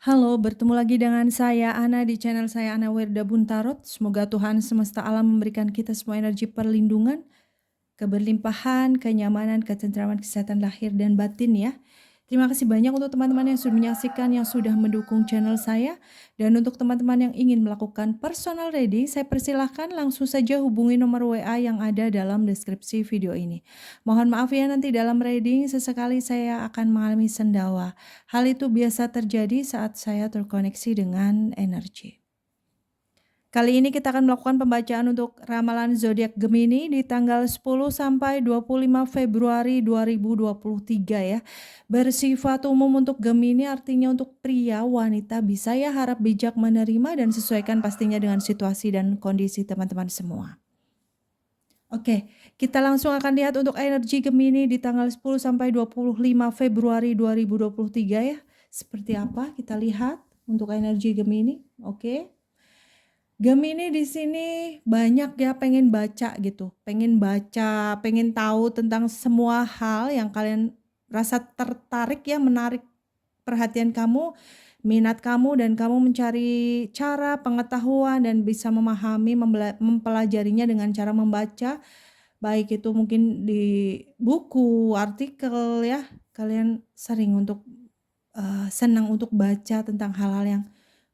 Halo, bertemu lagi dengan saya Ana di channel saya Ana Werda Buntarot. Semoga Tuhan semesta alam memberikan kita semua energi perlindungan, keberlimpahan, kenyamanan, ketentraman, kesehatan lahir dan batin ya. Terima kasih banyak untuk teman-teman yang sudah menyaksikan, yang sudah mendukung channel saya. Dan untuk teman-teman yang ingin melakukan personal reading, saya persilahkan langsung saja hubungi nomor WA yang ada dalam deskripsi video ini. Mohon maaf ya nanti dalam reading sesekali saya akan mengalami sendawa. Hal itu biasa terjadi saat saya terkoneksi dengan energi. Kali ini kita akan melakukan pembacaan untuk ramalan zodiak Gemini di tanggal 10 sampai 25 Februari 2023 ya. Bersifat umum untuk Gemini artinya untuk pria, wanita bisa ya harap bijak menerima dan sesuaikan pastinya dengan situasi dan kondisi teman-teman semua. Oke, kita langsung akan lihat untuk energi Gemini di tanggal 10 sampai 25 Februari 2023 ya. Seperti apa kita lihat untuk energi Gemini. Oke. Gemini di sini banyak ya pengen baca gitu, pengen baca, pengen tahu tentang semua hal yang kalian rasa tertarik ya, menarik perhatian kamu, minat kamu dan kamu mencari cara, pengetahuan dan bisa memahami, mempelajarinya dengan cara membaca, baik itu mungkin di buku, artikel ya, kalian sering untuk senang untuk baca tentang hal-hal yang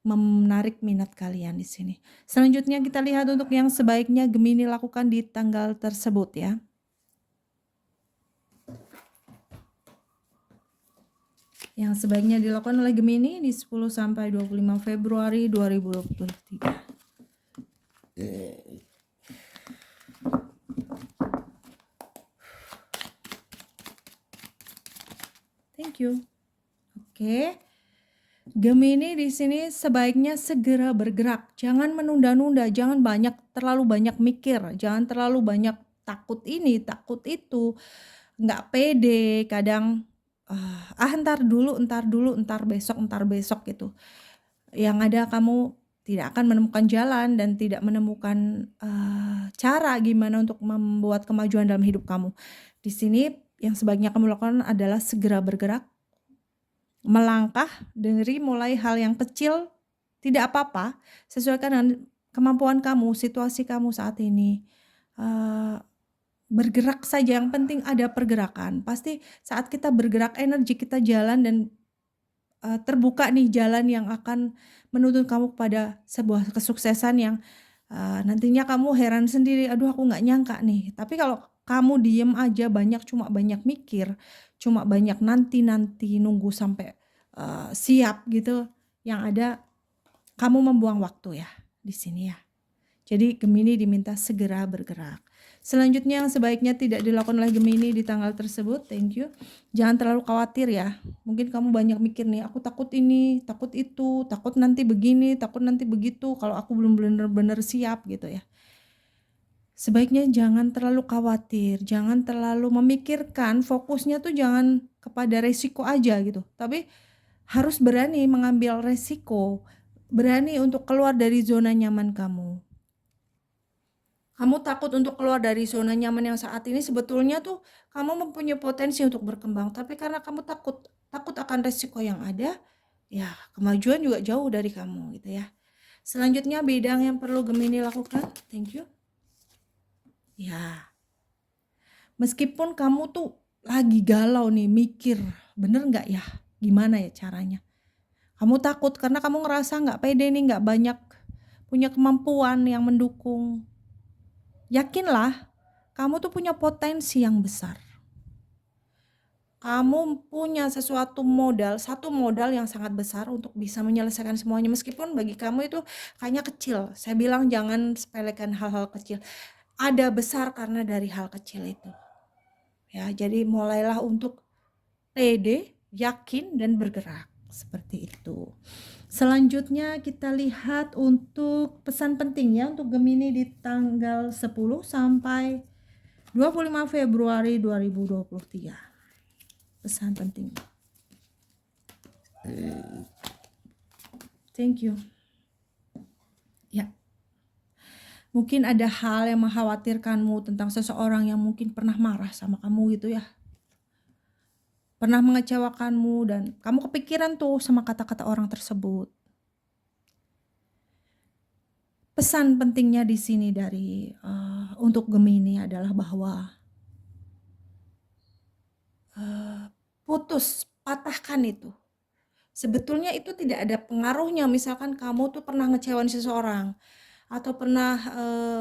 menarik minat kalian di sini. Selanjutnya kita lihat untuk yang sebaiknya Gemini lakukan di tanggal tersebut ya. Yang sebaiknya dilakukan oleh Gemini di 10 sampai 25 Februari 2023. Thank you. Oke. Gemini di sini sebaiknya segera bergerak, jangan menunda-nunda, jangan terlalu banyak mikir, jangan terlalu banyak takut ini, takut itu, nggak pede, kadang entar besok gitu. Yang ada kamu tidak akan menemukan jalan dan tidak menemukan cara gimana untuk membuat kemajuan dalam hidup kamu. Di sini yang sebaiknya kamu lakukan adalah segera bergerak, melangkah dari mulai hal yang kecil, tidak apa-apa, sesuaikan dengan kemampuan kamu, situasi kamu saat ini. Bergerak saja, yang penting ada pergerakan. Pasti saat kita bergerak, energi kita jalan dan terbuka nih jalan yang akan menuntun kamu kepada sebuah kesuksesan yang nantinya kamu heran sendiri, aduh aku nggak nyangka nih. Tapi kalau kamu diem aja cuma banyak mikir, cuma banyak nanti nunggu sampai siap gitu, yang ada kamu membuang waktu ya di sini ya. Jadi Gemini diminta segera bergerak. Selanjutnya yang sebaiknya tidak dilakukan oleh Gemini di tanggal tersebut, thank you. Jangan terlalu khawatir ya. Mungkin kamu banyak mikir nih, aku takut ini, takut itu, takut nanti begini, takut nanti begitu, kalau aku belum benar-benar siap gitu ya. Sebaiknya jangan terlalu khawatir, jangan terlalu memikirkan, fokusnya tuh jangan kepada resiko aja gitu. Tapi harus berani mengambil resiko, berani untuk keluar dari zona nyaman kamu. Kamu takut untuk keluar dari zona nyaman yang saat ini, sebetulnya tuh kamu mempunyai potensi untuk berkembang, tapi karena kamu takut akan resiko yang ada, ya kemajuan juga jauh dari kamu gitu ya. Selanjutnya bidang yang perlu Gemini lakukan, thank you. Ya, meskipun kamu tuh lagi galau nih, mikir bener nggak ya, gimana ya caranya. Kamu takut karena kamu ngerasa nggak pede nih, nggak banyak punya kemampuan yang mendukung. Yakinlah, kamu tuh punya potensi yang besar. Kamu punya satu modal yang sangat besar untuk bisa menyelesaikan semuanya. Meskipun bagi kamu itu kayaknya kecil. Saya bilang jangan sepelekan hal-hal kecil. Ada besar karena dari hal kecil itu. Ya, jadi mulailah untuk pede, yakin dan bergerak. Seperti itu. Selanjutnya kita lihat untuk pesan pentingnya untuk Gemini di tanggal 10 sampai 25 Februari 2023. Pesan penting. Thank you. Ya. Mungkin ada hal yang mengkhawatirkanmu tentang seseorang yang mungkin pernah marah sama kamu gitu ya. pernah mengecewakanmu dan kamu kepikiran tuh sama kata-kata orang tersebut. Pesan pentingnya di sini dari untuk Gemini adalah bahwa putus, patahkan itu. Sebetulnya itu tidak ada pengaruhnya, misalkan kamu tuh pernah ngecewain seseorang atau pernah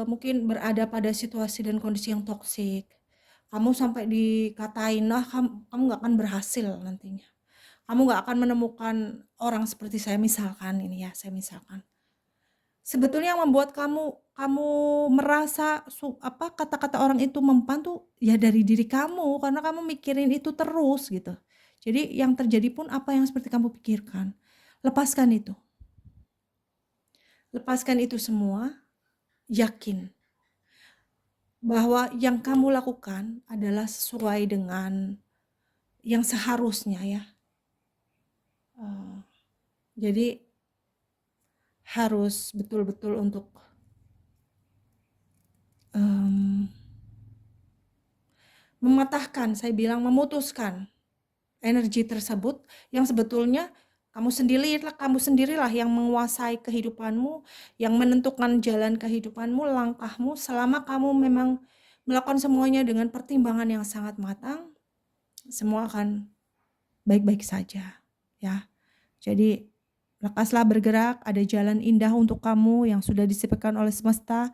mungkin berada pada situasi dan kondisi yang toksik. Kamu sampai dikatain, "Nah, kamu nggak akan berhasil nantinya. Kamu nggak akan menemukan orang seperti saya," misalkan ini ya, saya misalkan. Sebetulnya yang membuat kamu merasa kata-kata orang itu mempan tuh ya dari diri kamu, karena kamu mikirin itu terus gitu. Jadi yang terjadi pun apa yang seperti kamu pikirkan. Lepaskan itu. Lepaskan itu semua, yakin bahwa yang kamu lakukan adalah sesuai dengan yang seharusnya ya. Jadi harus betul-betul untuk mematahkan, saya bilang memutuskan energi tersebut yang sebetulnya kamu sendirilah yang menguasai kehidupanmu, yang menentukan jalan kehidupanmu, langkahmu, selama kamu memang melakukan semuanya dengan pertimbangan yang sangat matang, semua akan baik-baik saja ya. Jadi lekaslah bergerak, ada jalan indah untuk kamu yang sudah disediakan oleh semesta.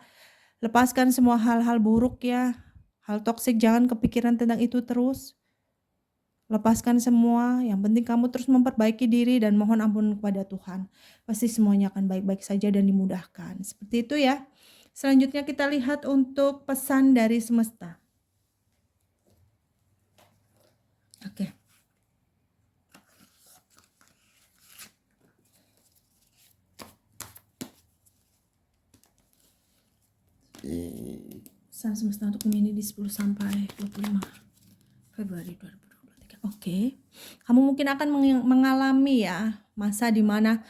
Lepaskan semua hal-hal buruk ya, hal toksik, jangan kepikiran tentang itu terus. Lepaskan semua, yang penting kamu terus memperbaiki diri dan mohon ampun kepada Tuhan. Pasti semuanya akan baik-baik saja dan dimudahkan. Seperti itu ya. Selanjutnya kita lihat untuk pesan dari semesta. Oke. Pesan semesta untuk Gemini di 10 sampai 25 Februari 2023. Oke. Kamu mungkin akan mengalami ya masa di mana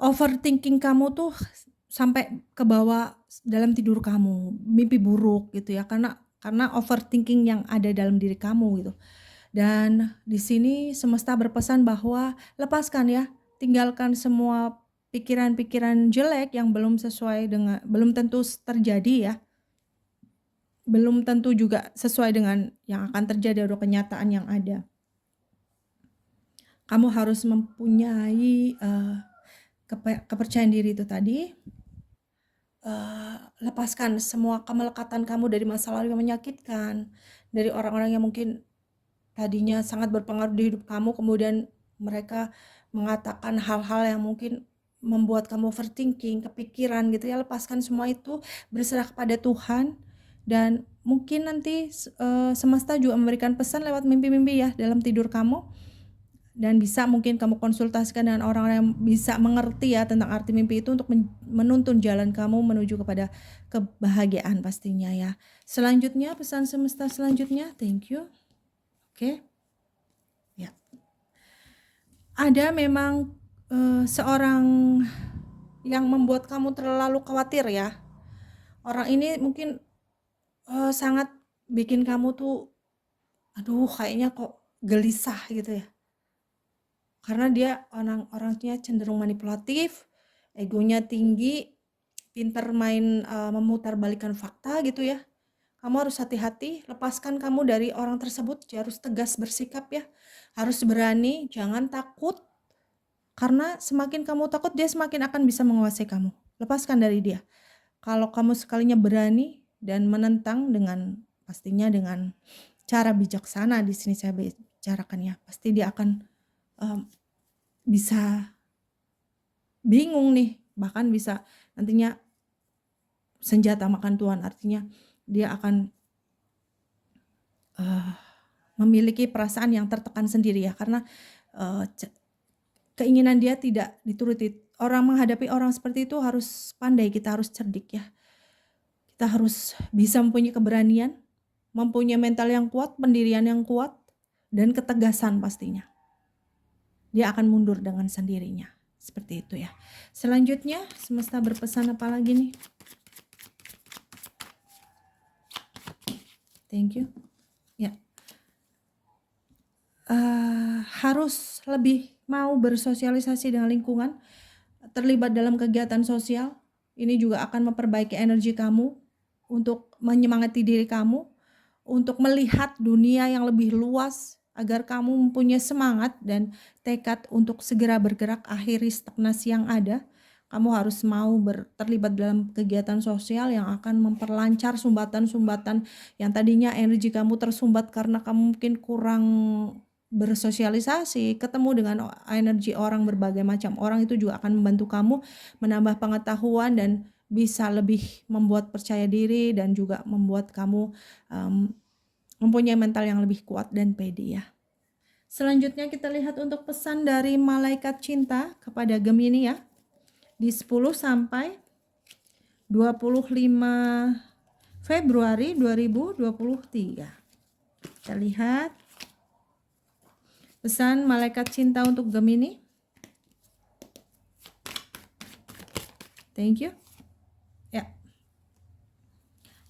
overthinking kamu tuh sampai ke bawah dalam tidur kamu, mimpi buruk gitu ya, karena overthinking yang ada dalam diri kamu gitu. Dan di sini semesta berpesan bahwa lepaskan ya, tinggalkan semua pikiran-pikiran jelek yang belum tentu terjadi ya. Belum tentu juga sesuai dengan yang akan terjadi atau kenyataan yang ada. Kamu harus mempunyai kepercayaan diri itu tadi. Lepaskan semua kemelekatan kamu dari masa lalu yang menyakitkan, dari orang-orang yang mungkin tadinya sangat berpengaruh di hidup kamu, kemudian mereka mengatakan hal-hal yang mungkin membuat kamu overthinking, kepikiran gitu ya. Lepaskan semua itu, berserah kepada Tuhan, dan mungkin nanti semesta juga memberikan pesan lewat mimpi-mimpi ya dalam tidur kamu. Dan bisa mungkin kamu konsultasikan dengan orang-orang yang bisa mengerti ya tentang arti mimpi itu untuk menuntun jalan kamu menuju kepada kebahagiaan pastinya ya. Selanjutnya pesan semesta selanjutnya, thank you. Oke. Ya. Ada memang seorang yang membuat kamu terlalu khawatir ya. Orang ini mungkin sangat bikin kamu tuh aduh kayaknya kok gelisah gitu ya. Karena dia orangnya cenderung manipulatif, egonya tinggi, pintar main memutarbalikkan fakta gitu ya. Kamu harus hati-hati, lepaskan kamu dari orang tersebut, harus tegas bersikap ya. Harus berani, jangan takut. Karena semakin kamu takut, dia semakin akan bisa menguasai kamu. Lepaskan dari dia. Kalau kamu sekalinya berani dan menentang pastinya dengan cara bijaksana, di sini saya bicarakan ya, pasti dia akan bisa bingung nih, bahkan bisa nantinya senjata makan tuan, artinya dia akan memiliki perasaan yang tertekan sendiri ya, karena keinginan dia tidak dituruti. Orang menghadapi orang seperti itu harus pandai, kita harus cerdik ya. Kita harus bisa mempunyai keberanian, mempunyai mental yang kuat, pendirian yang kuat, dan ketegasan pastinya. Dia akan mundur dengan sendirinya. Seperti itu ya. Selanjutnya, semesta berpesan apa lagi nih? Thank you. Ya. harus lebih mau bersosialisasi dengan lingkungan, terlibat dalam kegiatan sosial. Ini juga akan memperbaiki energi kamu, untuk menyemangati diri kamu, untuk melihat dunia yang lebih luas, agar kamu mempunyai semangat dan tekad untuk segera bergerak akhiri stagnasi yang ada. Kamu harus mau terlibat dalam kegiatan sosial yang akan memperlancar sumbatan-sumbatan yang tadinya energi kamu tersumbat karena kamu mungkin kurang bersosialisasi, ketemu dengan energi orang, berbagai macam orang, itu juga akan membantu kamu menambah pengetahuan dan bisa lebih membuat percaya diri dan juga membuat kamu mempunyai mental yang lebih kuat dan pede ya. Selanjutnya kita lihat untuk pesan dari malaikat cinta kepada Gemini ya. Di 10 sampai 25 Februari 2023. Kita lihat pesan malaikat cinta untuk Gemini. Thank you. Ya.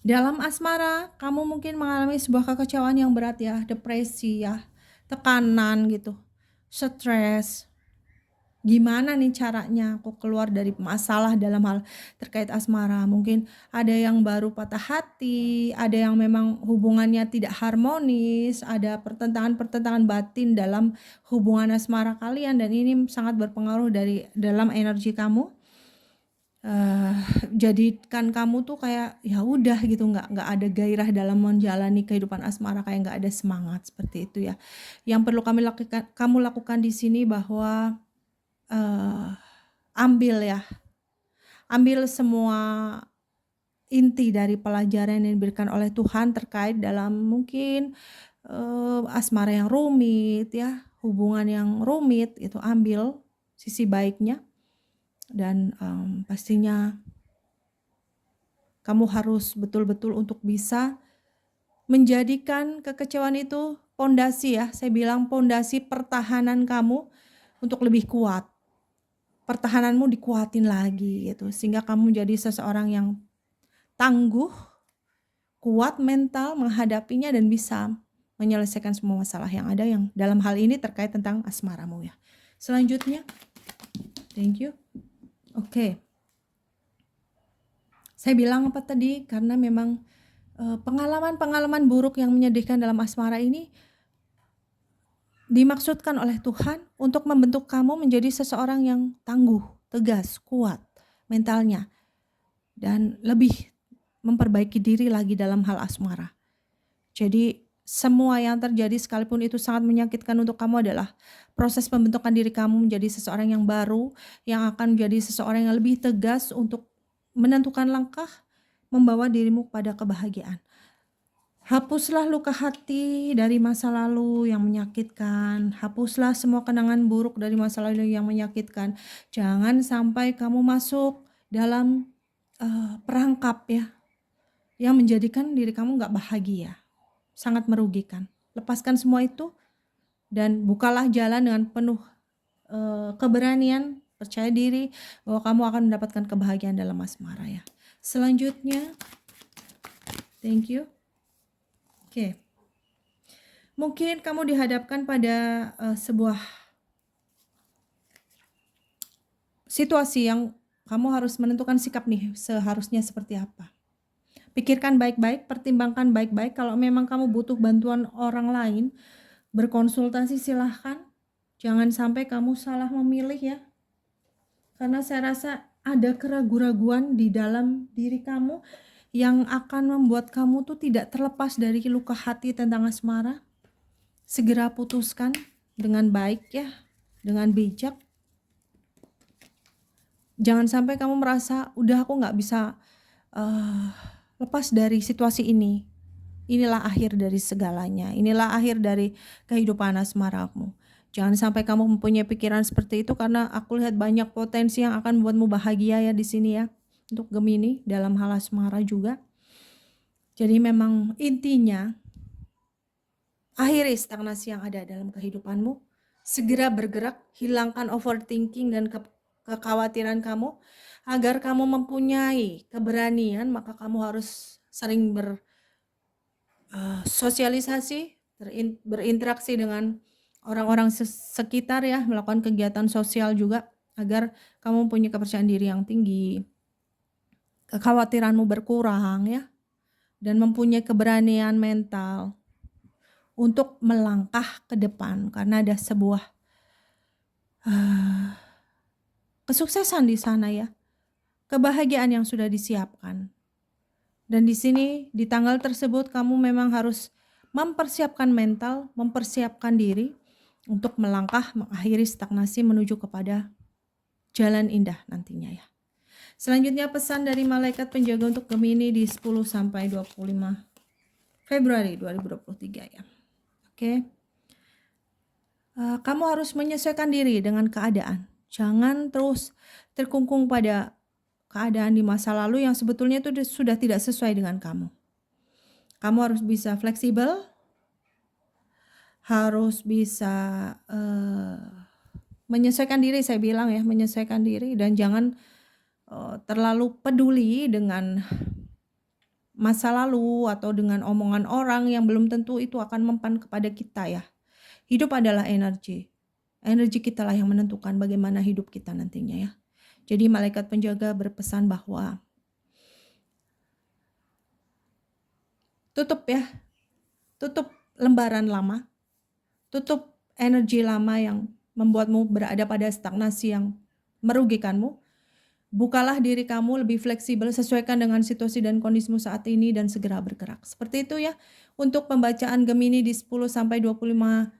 Dalam asmara, kamu mungkin mengalami sebuah kekecewaan yang berat ya, depresi ya, tekanan gitu, stres. Gimana nih caranya aku keluar dari masalah dalam hal terkait asmara? Mungkin ada yang baru patah hati, ada yang memang hubungannya tidak harmonis, ada pertentangan-pertentangan batin dalam hubungan asmara kalian, dan ini sangat berpengaruh dalam energi kamu. Jadikan kamu tuh kayak ya udah gitu, nggak ada gairah dalam menjalani kehidupan asmara, kayak nggak ada semangat seperti itu ya. Yang perlu kamu lakukan di sini bahwa ambil semua inti dari pelajaran yang diberikan oleh Tuhan terkait dalam mungkin asmara yang rumit ya, hubungan yang rumit, itu ambil sisi baiknya, dan pastinya kamu harus betul-betul untuk bisa menjadikan kekecewaan itu pondasi ya, saya bilang pondasi pertahanan kamu untuk lebih kuat. Pertahananmu dikuatin lagi gitu, sehingga kamu menjadi seseorang yang tangguh, kuat mental menghadapinya, dan bisa menyelesaikan semua masalah yang ada, yang dalam hal ini terkait tentang asmaramu ya. Selanjutnya, thank you. Oke. Saya bilang apa tadi, karena memang pengalaman-pengalaman buruk yang menyedihkan dalam asmara ini dimaksudkan oleh Tuhan untuk membentuk kamu menjadi seseorang yang tangguh, tegas, kuat mentalnya, dan lebih memperbaiki diri lagi dalam hal asmara. Jadi semua yang terjadi sekalipun itu sangat menyakitkan untuk kamu adalah proses pembentukan diri kamu menjadi seseorang yang baru, yang akan menjadi seseorang yang lebih tegas untuk menentukan langkah membawa dirimu pada kebahagiaan. Hapuslah luka hati dari masa lalu yang menyakitkan. Hapuslah semua kenangan buruk dari masa lalu yang menyakitkan. Jangan sampai kamu masuk dalam perangkap ya, yang menjadikan diri kamu gak bahagia. Sangat merugikan. Lepaskan semua itu dan bukalah jalan dengan penuh keberanian, percaya diri bahwa kamu akan mendapatkan kebahagiaan dalam asmara ya. Selanjutnya, thank you. Oke. Mungkin kamu dihadapkan pada sebuah situasi yang kamu harus menentukan sikap nih, seharusnya seperti apa. Pikirkan baik-baik, pertimbangkan baik-baik. Kalau memang kamu butuh bantuan orang lain, berkonsultasi silahkan. Jangan sampai kamu salah memilih ya. Karena saya rasa ada keraguan-raguan di dalam diri kamu yang akan membuat kamu tuh tidak terlepas dari luka hati tentang asmara. Segera putuskan dengan baik ya, dengan bijak. Jangan sampai kamu merasa udah aku gak bisa lepas dari situasi ini. Inilah akhir dari segalanya, inilah akhir dari kehidupan asmaramu. Jangan sampai kamu mempunyai pikiran seperti itu, karena aku lihat banyak potensi yang akan membuatmu bahagia ya di sini ya. Untuk Gemini dalam hal asmara juga. Jadi memang intinya akhiri stagnasi yang ada dalam kehidupanmu. Segera bergerak, hilangkan overthinking dan kekhawatiran kamu. Agar kamu mempunyai keberanian, maka kamu harus sering bersosialisasi, berinteraksi dengan orang-orang sekitar ya, melakukan kegiatan sosial juga agar kamu punya kepercayaan diri yang tinggi, kekhawatiranmu berkurang ya, dan mempunyai keberanian mental untuk melangkah ke depan karena ada sebuah kesuksesan di sana ya, kebahagiaan yang sudah disiapkan. Dan di sini di tanggal tersebut kamu memang harus mempersiapkan mental, mempersiapkan diri untuk melangkah mengakhiri stagnasi menuju kepada jalan indah nantinya ya. Selanjutnya pesan dari malaikat penjaga untuk Gemini di 10 sampai 25 Februari 2023 ya. Oke. Kamu harus menyesuaikan diri dengan keadaan. Jangan terus terkungkung pada keadaan di masa lalu yang sebetulnya itu sudah tidak sesuai dengan kamu. Kamu harus bisa fleksibel, harus bisa menyesuaikan diri, saya bilang ya, menyesuaikan diri dan jangan terlalu peduli dengan masa lalu atau dengan omongan orang yang belum tentu itu akan mempan kepada kita ya. Hidup adalah energi. Energi kita lah yang menentukan bagaimana hidup kita nantinya ya. Jadi malaikat penjaga berpesan bahwa tutup ya, tutup lembaran lama, tutup energi lama yang membuatmu berada pada stagnasi yang merugikanmu. Bukalah diri kamu lebih fleksibel, sesuaikan dengan situasi dan kondisimu saat ini dan segera bergerak. Seperti itu ya untuk pembacaan Gemini di 10 sampai 25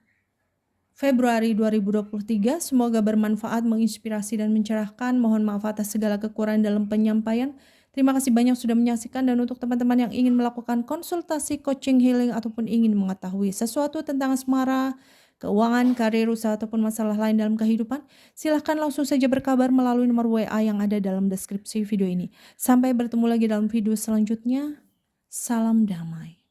Februari 2023. Semoga bermanfaat, menginspirasi dan mencerahkan. Mohon maaf atas segala kekurangan dalam penyampaian. Terima kasih banyak sudah menyaksikan dan untuk teman-teman yang ingin melakukan konsultasi coaching healing ataupun ingin mengetahui sesuatu tentang asmara, keuangan, karir, usaha ataupun masalah lain dalam kehidupan, silahkan langsung saja berkabar melalui nomor WA yang ada dalam deskripsi video ini. Sampai bertemu lagi dalam video selanjutnya. Salam damai.